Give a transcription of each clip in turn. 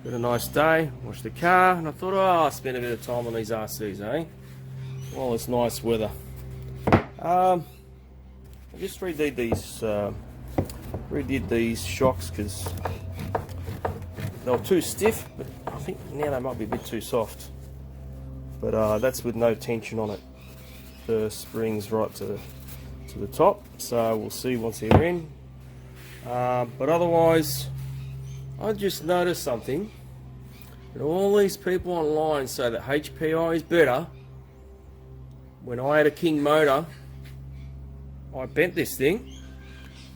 Had a nice day, washed the car, and I thought, oh, I'll spend a bit of time on these RCs, eh? Well, it's nice weather. I just redid these shocks because they were too stiff, but I think now they might be a bit too soft. But that's with no tension on it. The springs right to the top, so we'll see once they're in. But otherwise, I just noticed something. And all these people online say that HPI is better. When I had a King motor, I bent this thing.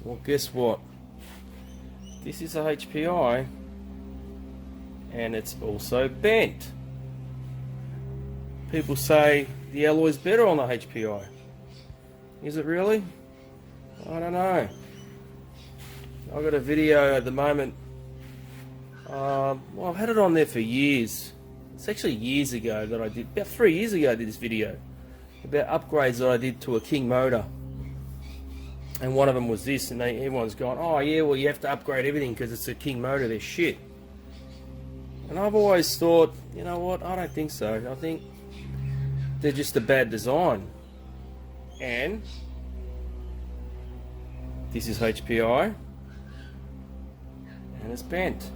Well, guess what? This is a HPI, and it's also bent. People say the alloy's better on the HPI. Is it really? I don't know. I've got a video at the moment. Well, I've had it on there for years. It's actually years ago that I did, about 3 years ago I did this video about upgrades that I did to a King motor. And one of them was this, and everyone's gone, oh yeah, well you have to upgrade everything because it's a King motor, they're shit. And I've always thought, you know what, I don't think so. I think they're just a bad design. And this is HPI, and it's bent.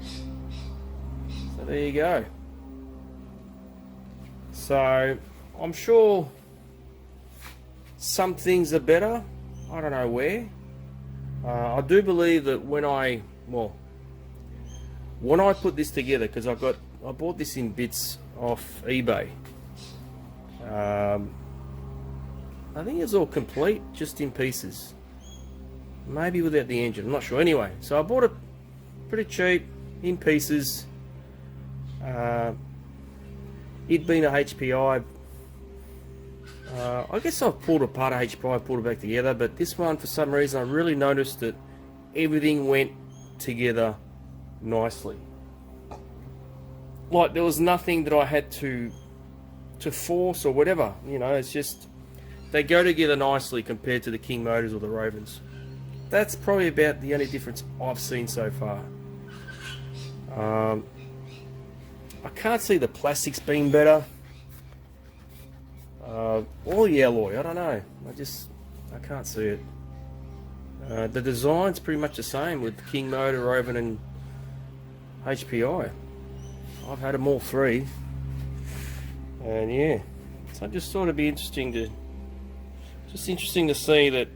So there you go. So I'm sure some things are better. I don't know where. I do believe that when I put this together, because I bought this in bits off eBay. I think it's all complete, just in pieces. Maybe without the engine, I'm not sure. Anyway, so I bought it pretty cheap, in pieces. It being a HPI, I guess I've pulled apart a HPI, pulled it back together, but this one, for some reason, I really noticed that everything went together nicely. Like there was nothing that I had to force or whatever, you know, it's just, they go together nicely compared to the King motors or the Rovens. That's probably about the only difference I've seen so far. I can't see the plastics being better. Or the alloy, I don't know. I can't see it. The design's pretty much the same with King motor, Roven and HPI. I've had them all three. And yeah, so I just thought it'd be interesting to see that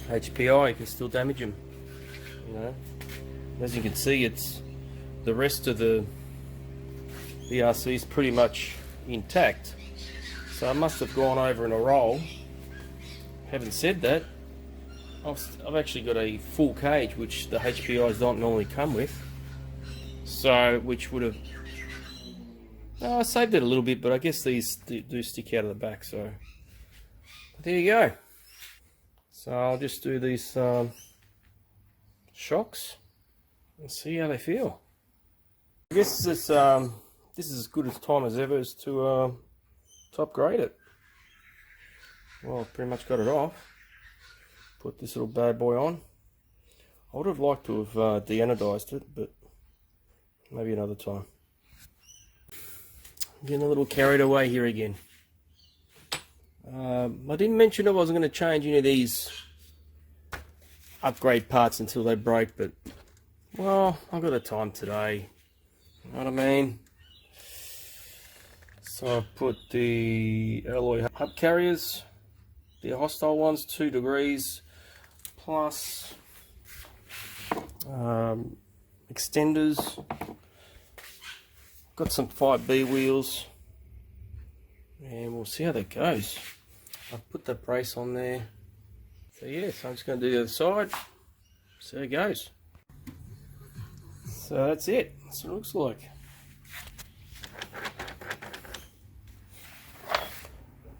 HPI can still damage them. You know, as you can see, it's the rest of the RC is pretty much intact. So I must have gone over in a roll. Having said that, I've actually got a full cage, which the HPIs don't normally come with. So, which would have, I saved it a little bit, but I guess these do stick out of the back. So there you go. So I'll just do these shocks and see how they feel. I guess this is as good as time as ever as to upgrade it. Well, I've pretty much got it off. Put this little bad boy on. I would have liked to have de-anodized it, but maybe another time. Getting a little carried away here again. I didn't mention I wasn't going to change any of these upgrade parts until they break, but well, I've got the time today. You know what I mean? So I've put the alloy hub carriers, the hostile ones, 2 degrees, plus extenders. Got some 5B wheels, and we'll see how that goes. I've put the brace on there. So yeah, so I'm just going to do the other side, see how it goes. So that's it, that's what it looks like.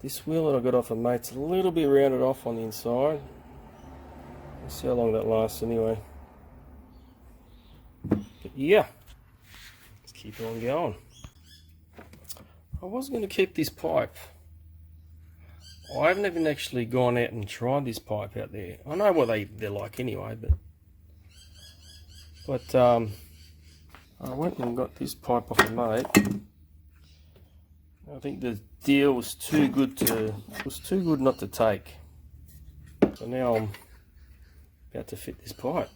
This wheel that I got off a mate's a little bit rounded off on the inside. We'll see how long that lasts anyway. But yeah, let's keep on going. I was going to keep this pipe. I haven't even actually gone out and tried this pipe out there. I know what they're like anyway, but But I went and got this pipe off a mate. I think the deal was too good not to take. So now I'm about to fit this pipe.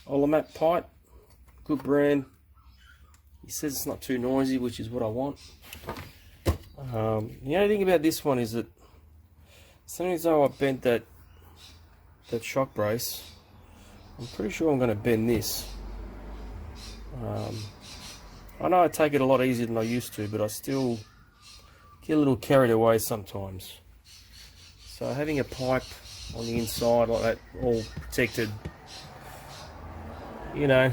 Olamat pipe, good brand. He says it's not too noisy, which is what I want. The only thing about this one is that as soon as I bent that shock brace, I'm pretty sure I'm going to bend this. I know I take it a lot easier than I used to, but I still get a little carried away sometimes. So having a pipe on the inside like that, all protected, you know,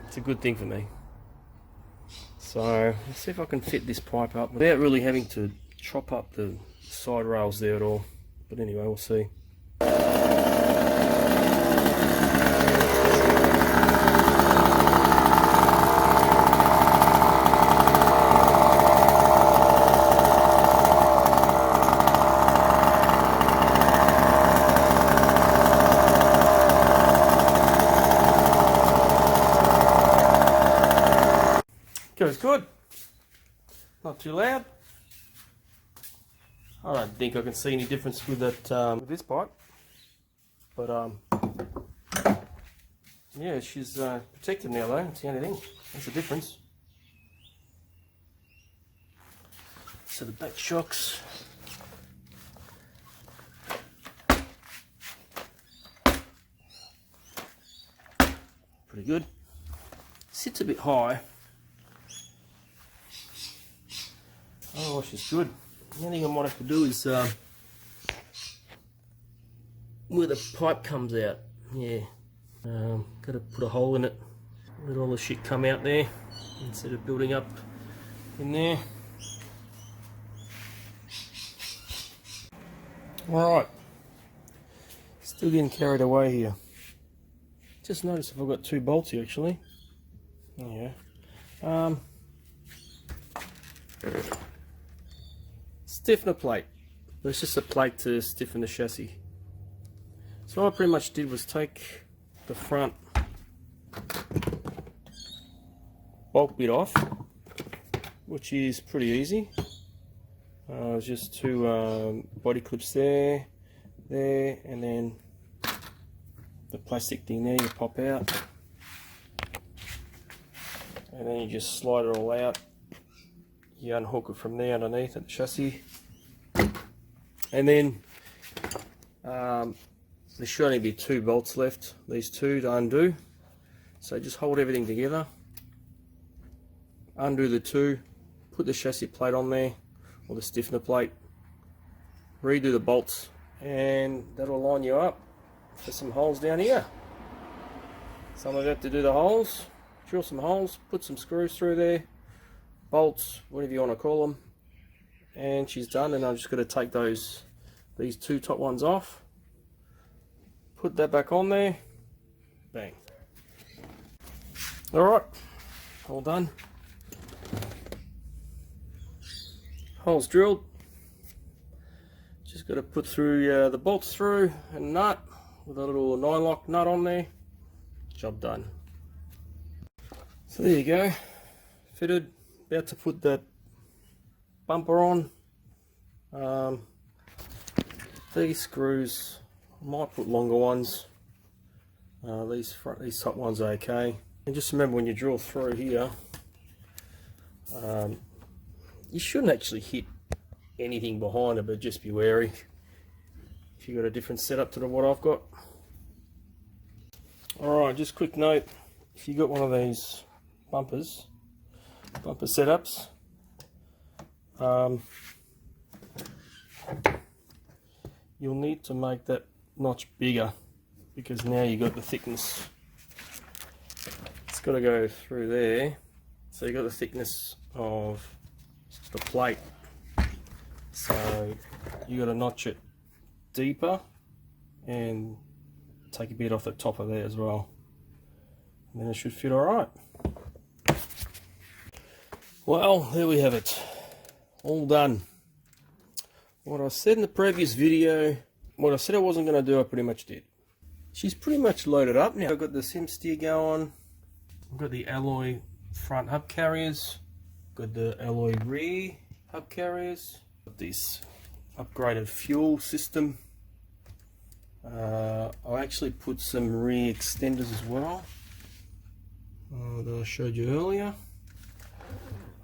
it's a good thing for me. So let's see if I can fit this pipe up without really having to chop up the side rails there at all. But anyway, we'll see. Goes good. Not too loud. I don't think I can see any difference with that with this pipe, but yeah, she's protected now though. That's the only thing. That's the difference. So the back shocks. Pretty good. Sits a bit high. Oh, she's good. The only thing I might have to do is where the pipe comes out. Yeah, got to put a hole in it. Let all the shit come out there instead of building up in there. Alright, still getting carried away here. Just noticed if I've got two bolts here actually. Yeah. Stiffener plate. It's just a plate to stiffen the chassis. So what I pretty much did was take the front bulk bit off, which is pretty easy. Just two body clips there, and then the plastic thing there you pop out, and then you just slide it all out. You unhook it from there underneath at the chassis, and then there should only be two bolts left, these two to undo. So just hold everything together, undo the two, put the chassis plate on there, or the stiffener plate, redo the bolts, and that'll line you up for some holes down here. Some of you have to do the holes, drill some holes, put some screws through there, bolts, whatever you want to call them, and she's done. And I'm just going to take these two top ones off, put that back on there, bang. Alright, all done. Holes drilled. Just got to put through the bolts through and nut with a little 9-lock nut on there. Job done. So there you go, fitted. About to put that bumper on. These screws, I might put longer ones. These top ones are okay. And just remember, when you drill through here, you shouldn't actually hit anything behind it, but just be wary if you've got a different setup to what I've got. Alright, just quick note, if you got one of these bumper setups, you'll need to make that notch bigger, because now you've got the thickness. It's got to go through there, so you've got the thickness of the plate, so you got to notch it deeper and take a bit off the top of there as well, and then it should fit alright. Well, there we have it, all done. What I said in the previous video, what I said I wasn't going to do, I pretty much did. she's pretty much loaded up now. I've got the sim steer going. I've got the alloy front hub carriers. Got the alloy rear hub carriers. Got this upgraded fuel system. I actually put some rear extenders as well that I showed you earlier.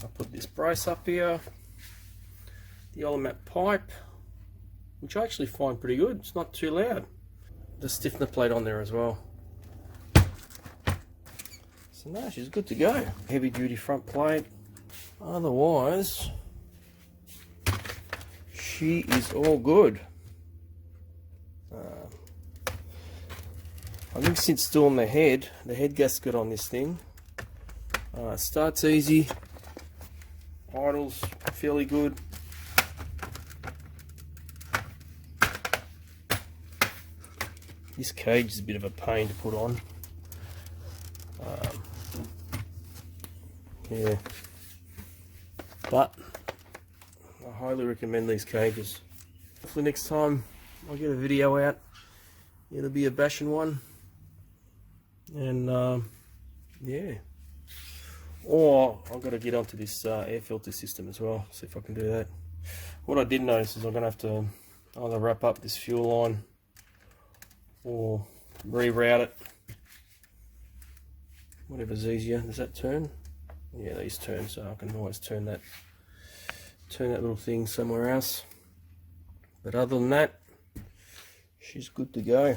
I put this brace up here. The Element pipe, which I actually find pretty good. It's not too loud. The stiffener plate on there as well. So no, she's good to go. Heavy duty front plate. Otherwise, she is all good. I think since installing the head gasket on this thing, it starts easy, idles fairly good. This cage is a bit of a pain to put on. Yeah, but I highly recommend these cages. Hopefully next time I get a video out, it'll be a bashing one. And yeah, or I've got to get onto this air filter system as well, see if I can do that. What I did notice is I'm going to have to either wrap up this fuel line or reroute it, whatever's easier. Does that turn? Yeah, these turn, so I can always turn that little thing somewhere else. But other than that, she's good to go.